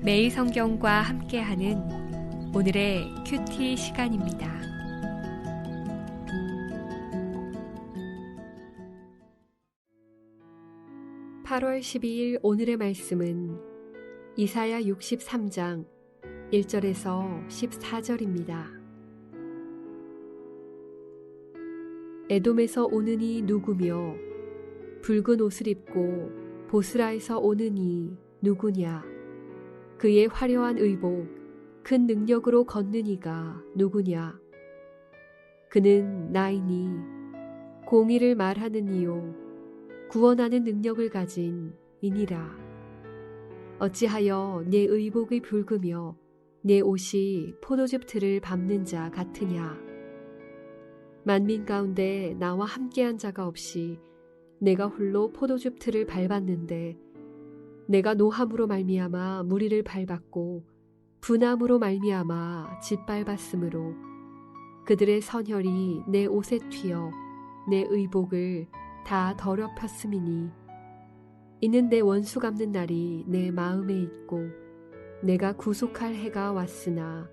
매일 성경과 함께하는 오늘의 큐티 시간입니다. 8월 12일 오늘의 말씀은 이사야 63장 1절에서 14절입니다. 에돔에서 오는 이 누구며 붉은 옷을 입고 보스라에서 오는 이 누구냐? 그의 화려한 의복, 큰 능력으로 걷는 이가 누구냐? 그는 나이니 공의를 말하는 이요 구원하는 능력을 가진 이니라. 어찌하여 내 의복이 붉으며 내 옷이 포도즙 틀을 밟는 자 같으냐? 만민 가운데 나와 함께한 자가 없이 내가 홀로 포도즙 틀을 밟았는데 내가 노함으로 말미암아 무리를 밟았고 분함으로 말미암아 짓밟았으므로 그들의 선혈이 내 옷에 튀어 내 의복을 다 더럽혔음이니 이는 내 원수 갚는 날이 내 마음에 있고 내가 구속할 해가 왔으나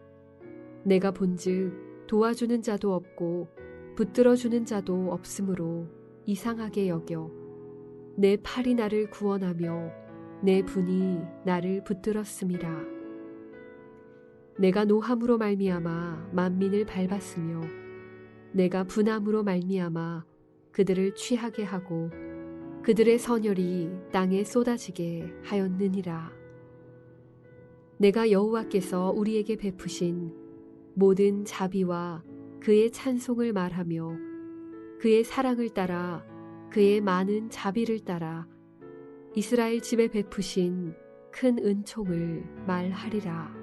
내가 본즉 도와주는 자도 없고 붙들어주는 자도 없으므로 이상하게 여겨 내 팔이 나를 구원하며 내 분이 나를 붙들었음이라. 내가 노함으로 말미암아 만민을 밟았으며 내가 분함으로 말미암아 그들을 취하게 하고 그들의 선혈이 땅에 쏟아지게 하였느니라. 내가 여호와께서 우리에게 베푸신 모든 자비와 그의 찬송을 말하며 그의 사랑을 따라 그의 많은 자비를 따라 이스라엘 집에 베푸신 큰 은총을 말하리라.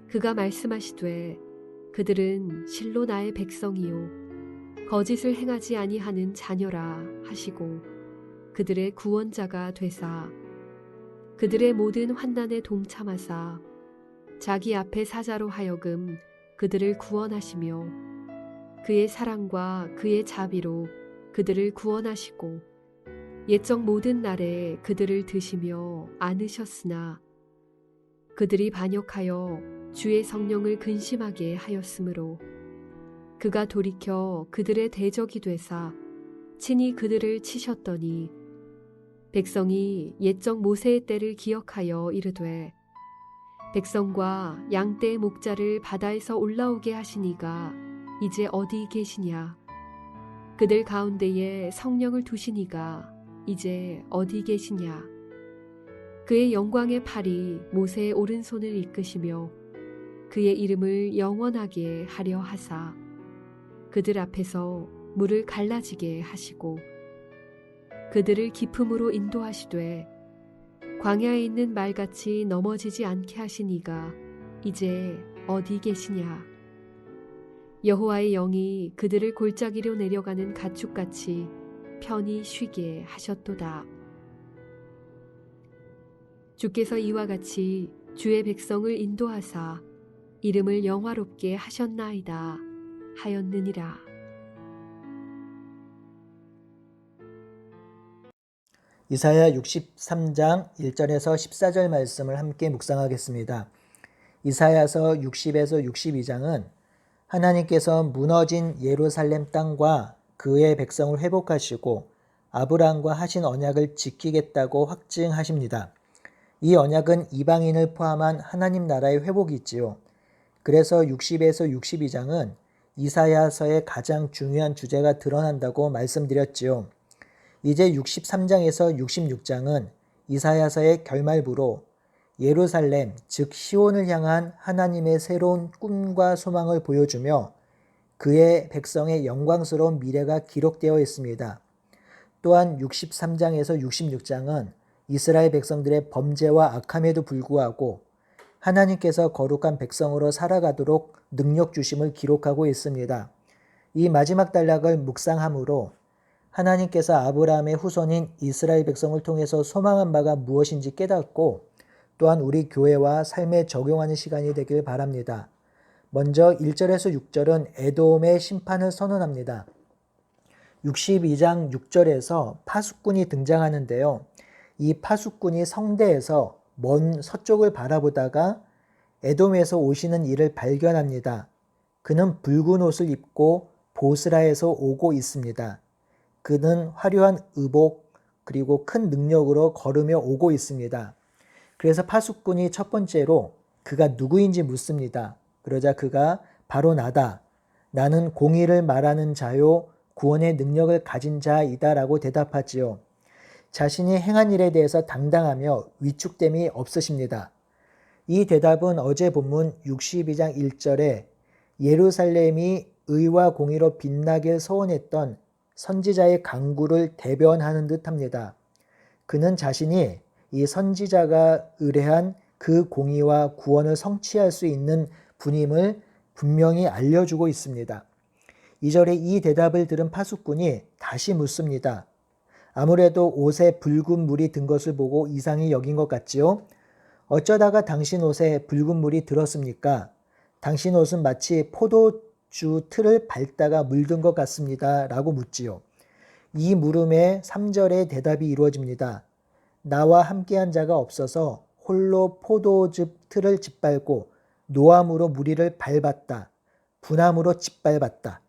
그가 말씀하시되 그들은 실로 나의 백성이요 거짓을 행하지 아니하는 자녀라 하시고 그들의 구원자가 되사 그들의 모든 환난에 동참하사 자기 앞에 사자로 하여금 그들을 구원하시며 그의 사랑과 그의 자비로 그들을 구원하시고 옛적 모든 날에 그들을 드시며 안으셨으나 그들이 반역하여 주의 성령을 근심하게 하였으므로 그가 돌이켜 그들의 대적이 되사 친히 그들을 치셨더니 백성이 옛적 모세의 때를 기억하여 이르되 백성과 양떼의 목자를 바다에서 올라오게 하시니가 이제 어디 계시냐? 그들 가운데에 성령을 두시니가 이제 어디 계시냐? 그의 영광의 팔이 모세의 오른손을 이끄시며 그의 이름을 영원하게 하려 하사 그들 앞에서 물을 갈라지게 하시고 그들을 깊음으로 인도하시되 광야에 있는 말같이 넘어지지 않게 하시니가 이제 어디 계시냐? 여호와의 영이 그들을 골짜기로 내려가는 가축같이 편히 쉬게 하셨도다. 주께서 이와 같이 주의 백성을 인도하사 이름을 영화롭게 하셨나이다 하였느니라. 이사야 63장 1절에서 14절 말씀을 함께 묵상하겠습니다. 이사야서 60에서 62장은 하나님께서 무너진 예루살렘 땅과 그의 백성을 회복하시고 아브라함과 하신 언약을 지키겠다고 확증하십니다. 이 언약은 이방인을 포함한 하나님 나라의 회복이지요. 그래서 60에서 62장은 이사야서의 가장 중요한 주제가 드러난다고 말씀드렸지요. 이제 63장에서 66장은 이사야서의 결말부로 예루살렘, 즉 시온을 향한 하나님의 새로운 꿈과 소망을 보여주며 그의 백성의 영광스러운 미래가 기록되어 있습니다. 또한 63장에서 66장은 이스라엘 백성들의 범죄와 악함에도 불구하고 하나님께서 거룩한 백성으로 살아가도록 능력 주심을 기록하고 있습니다. 이 마지막 단락을 묵상함으로 하나님께서 아브라함의 후손인 이스라엘 백성을 통해서 소망한 바가 무엇인지 깨닫고 또한 우리 교회와 삶에 적용하는 시간이 되길 바랍니다. 먼저 1절에서 6절은 에돔의 심판을 선언합니다. 62장 6절에서 파수꾼이 등장하는데요. 이 파수꾼이 성대에서 먼 서쪽을 바라보다가 에돔에서 오시는 이를 발견합니다. 그는 붉은 옷을 입고 보스라에서 오고 있습니다. 그는 화려한 의복 그리고 큰 능력으로 걸으며 오고 있습니다. 그래서 파수꾼이 첫 번째로 그가 누구인지 묻습니다. 그러자 그가 바로 나다. 나는 공의를 말하는 자요 구원의 능력을 가진 자이다 라고 대답하지요. 자신이 행한 일에 대해서 당당하며 위축됨이 없으십니다. 이 대답은 어제 본문 62장 1절에 예루살렘이 의와 공의로 빛나길 소원했던 선지자의 간구를 대변하는 듯합니다. 그는 자신이 이 선지자가 의뢰한 그 공의와 구원을 성취할 수 있는 분임을 분명히 알려주고 있습니다. 2절에 이 대답을 들은 파수꾼이 다시 묻습니다. 아무래도 옷에 붉은 물이 든 것을 보고 이상히 여긴 것 같지요? 어쩌다가 당신 옷에 붉은 물이 들었습니까? 당신 옷은 마치 포도주 틀을 밟다가 물든 것 같습니다. 라고 묻지요. 이 물음에 3절의 대답이 이루어집니다. 나와 함께한 자가 없어서 홀로 포도즙 틀을 짓밟고 노함으로 무리를 밟았다. 분함으로 짓밟았다.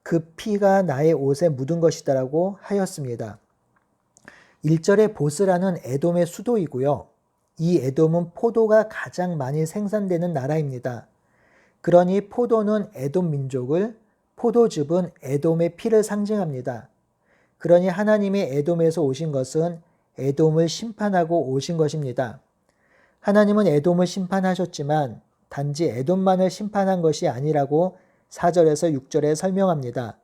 그 피가 나의 옷에 묻은 것이다라고 하였습니다. 1절의 보스라는 에돔의 수도이고요. 이 에돔은 포도가 가장 많이 생산되는 나라입니다. 그러니 포도는 에돔 민족을, 포도즙은 에돔의 피를 상징합니다. 그러니 하나님이 에돔에서 오신 것은 에돔을 심판하고 오신 것입니다. 하나님은 에돔을 심판하셨지만 단지 에돔만을 심판한 것이 아니라고 4절에서 6절에 설명합니다.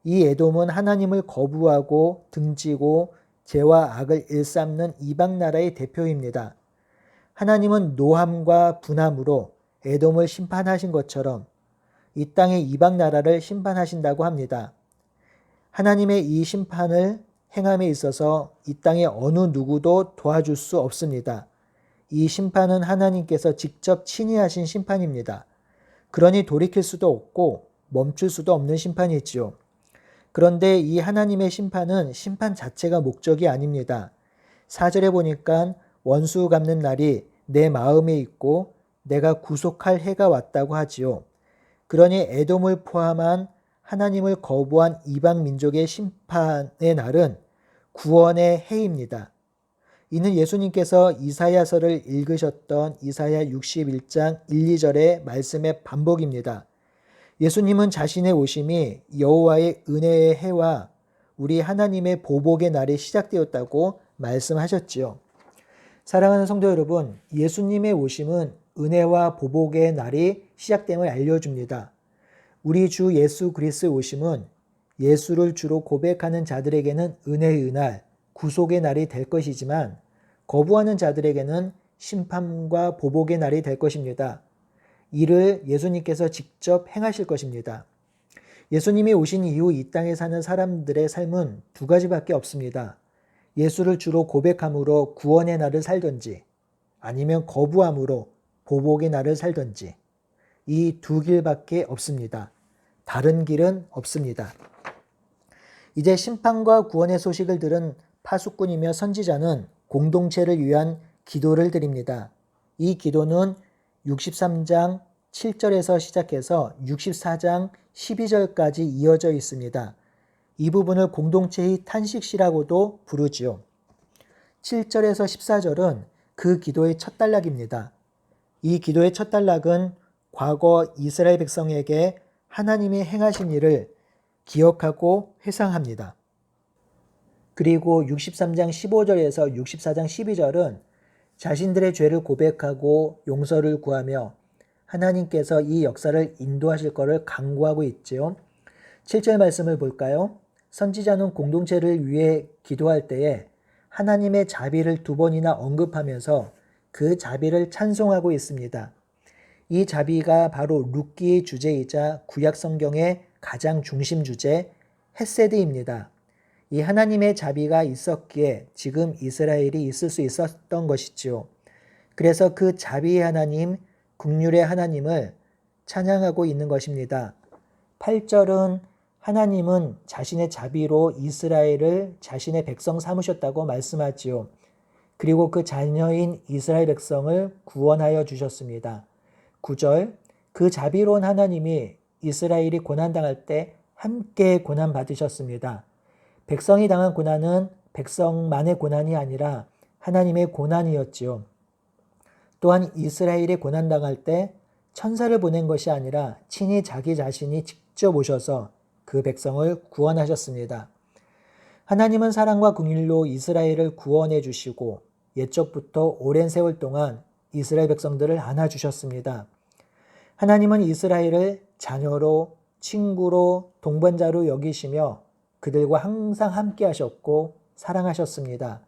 이 에돔은 하나님을 거부하고 등지고 죄와 악을 일삼는 이방 나라의 대표입니다. 하나님은 노함과 분함으로 에돔을 심판하신 것처럼 이 땅의 이방 나라를 심판하신다고 합니다. 하나님의 이 심판을 행함에 있어서 이 땅의 어느 누구도 도와줄 수 없습니다. 이 심판은 하나님께서 직접 친히 하신 심판입니다. 그러니 돌이킬 수도 없고 멈출 수도 없는 심판이지요. 그런데 이 하나님의 심판은 심판 자체가 목적이 아닙니다. 4절에 보니까 원수 갚는 날이 내 마음에 있고 내가 구속할 해가 왔다고 하지요. 그러니 에돔을 포함한 하나님을 거부한 이방 민족의 심판의 날은 구원의 해입니다. 이는 예수님께서 이사야서를 읽으셨던 이사야 61장 1, 2절의 말씀의 반복입니다. 예수님은 자신의 오심이 여호와의 은혜의 해와 우리 하나님의 보복의 날이 시작되었다고 말씀하셨지요. 사랑하는 성도 여러분, 예수님의 오심은 은혜와 보복의 날이 시작됨을 알려줍니다. 우리 주 예수 그리스도의 오심은 예수를 주로 고백하는 자들에게는 은혜의 날, 구속의 날이 될 것이지만 거부하는 자들에게는 심판과 보복의 날이 될 것입니다. 이를 예수님께서 직접 행하실 것입니다. 예수님이 오신 이후 이 땅에 사는 사람들의 삶은 두 가지밖에 없습니다. 예수를 주로 고백함으로 구원의 날을 살든지 아니면 거부함으로 보복의 날을 살든지 이 두 길밖에 없습니다. 다른 길은 없습니다. 이제 심판과 구원의 소식을 들은 파수꾼이며 선지자는 공동체를 위한 기도를 드립니다. 이 기도는 63장 7절에서 시작해서 64장 12절까지 이어져 있습니다. 이 부분을 공동체의 탄식시라고도 부르지요. 7절에서 14절은 그 기도의 첫 단락입니다. 이 기도의 첫 단락은 과거 이스라엘 백성에게 하나님이 행하신 일을 기억하고 회상합니다. 그리고 63장 15절에서 64장 12절은 자신들의 죄를 고백하고 용서를 구하며 하나님께서 이 역사를 인도하실 것을 간구하고 있지요. 7절 말씀을 볼까요? 선지자는 공동체를 위해 기도할 때에 하나님의 자비를 두 번이나 언급하면서 그 자비를 찬송하고 있습니다. 이 자비가 바로 룻기의 주제이자 구약 성경의 가장 중심 주제 헤세드입니다. 이 하나님의 자비가 있었기에 지금 이스라엘이 있을 수 있었던 것이지요. 그래서 그 자비의 하나님, 긍휼의 하나님을 찬양하고 있는 것입니다. 8절은 하나님은 자신의 자비로 이스라엘을 자신의 백성 삼으셨다고 말씀하지요. 그리고 그 자녀인 이스라엘 백성을 구원하여 주셨습니다. 9절, 그 자비로운 하나님이 이스라엘이 고난당할 때 함께 고난받으셨습니다. 백성이 당한 고난은 백성만의 고난이 아니라 하나님의 고난이었지요. 또한 이스라엘이 고난당할 때 천사를 보낸 것이 아니라 친히 자기 자신이 직접 오셔서 그 백성을 구원하셨습니다. 하나님은 사랑과 긍휼로 이스라엘을 구원해 주시고 옛적부터 오랜 세월 동안 이스라엘 백성들을 안아주셨습니다. 하나님은 이스라엘을 자녀로, 친구로, 동반자로 여기시며 그들과 항상 함께 하셨고 사랑하셨습니다.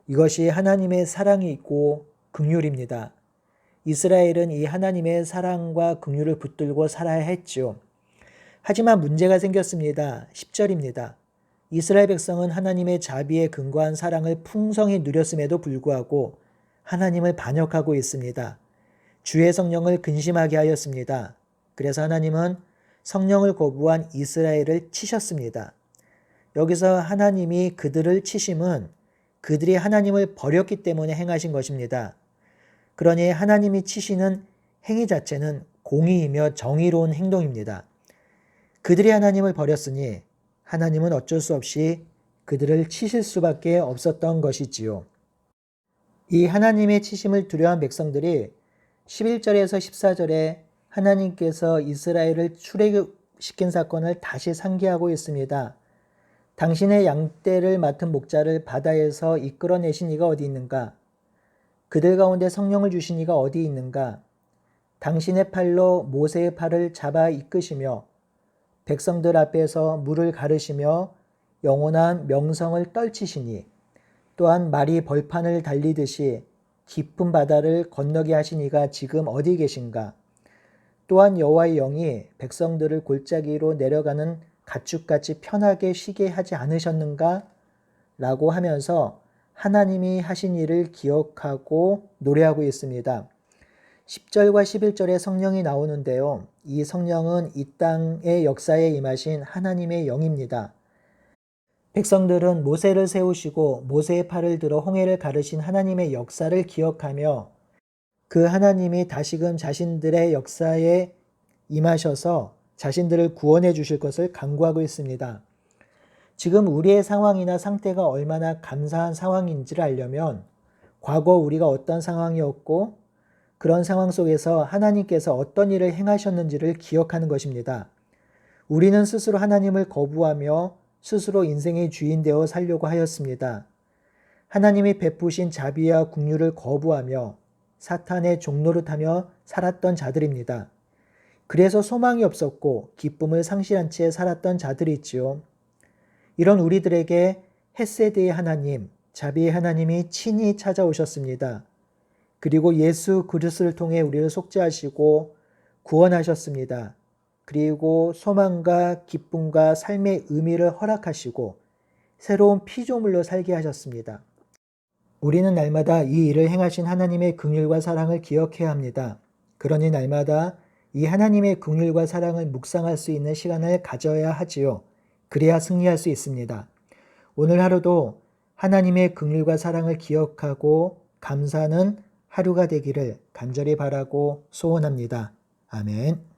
이것이 하나님의 사랑이고 긍휼입니다. 이스라엘은 이 하나님의 사랑과 긍휼을 붙들고 살아야 했죠. 하지만 문제가 생겼습니다. 10절입니다. 이스라엘 백성은 하나님의 자비에 근거한 사랑을 풍성히 누렸음에도 불구하고 하나님을 반역하고 있습니다. 주의 성령을 근심하게 하였습니다. 그래서 하나님은 성령을 거부한 이스라엘을 치셨습니다. 여기서 하나님이 그들을 치심은 그들이 하나님을 버렸기 때문에 행하신 것입니다. 그러니 하나님이 치시는 행위 자체는 공의이며 정의로운 행동입니다. 그들이 하나님을 버렸으니 하나님은 어쩔 수 없이 그들을 치실 수밖에 없었던 것이지요. 이 하나님의 치심을 두려워한 백성들이 11절에서 14절에 하나님께서 이스라엘을 출애굽시킨 사건을 다시 상기하고 있습니다. 당신의 양떼를 맡은 목자를 바다에서 이끌어내신 이가 어디 있는가? 그들 가운데 성령을 주신 이가 어디 있는가? 당신의 팔로 모세의 팔을 잡아 이끄시며 백성들 앞에서 물을 가르시며 영원한 명성을 떨치시니 또한 말이 벌판을 달리듯이 깊은 바다를 건너게 하신 이가 지금 어디 계신가? 또한 여호와의 영이 백성들을 골짜기로 내려가는 가축같이 편하게 쉬게 하지 않으셨는가? 라고 하면서 하나님이 하신 일을 기억하고 노래하고 있습니다. 10절과 11절에 성령이 나오는데요. 이 성령은 이 땅의 역사에 임하신 하나님의 영입니다. 백성들은 모세를 세우시고 모세의 팔을 들어 홍해를 가르신 하나님의 역사를 기억하며 그 하나님이 다시금 자신들의 역사에 임하셔서 자신들을 구원해 주실 것을 간구하고 있습니다. 지금 우리의 상황이나 상태가 얼마나 감사한 상황인지를 알려면 과거 우리가 어떤 상황이었고 그런 상황 속에서 하나님께서 어떤 일을 행하셨는지를 기억하는 것입니다. 우리는 스스로 하나님을 거부하며 스스로 인생의 주인 되어 살려고 하였습니다. 하나님이 베푸신 자비와 긍휼을 거부하며 사탄의 종노릇하며 살았던 자들입니다. 그래서 소망이 없었고 기쁨을 상실한 채 살았던 자들이지요. 이런 우리들에게 헤세드의 하나님, 자비의 하나님이 친히 찾아오셨습니다. 그리고 예수 그리스도를 통해 우리를 속죄하시고 구원하셨습니다. 그리고 소망과 기쁨과 삶의 의미를 허락하시고 새로운 피조물로 살게 하셨습니다. 우리는 날마다 이 일을 행하신 하나님의 긍휼과 사랑을 기억해야 합니다. 그러니 날마다 이 하나님의 긍휼과 사랑을 묵상할 수 있는 시간을 가져야 하지요. 그래야 승리할 수 있습니다. 오늘 하루도 하나님의 긍휼과 사랑을 기억하고 감사하는 하루가 되기를 간절히 바라고 소원합니다. 아멘.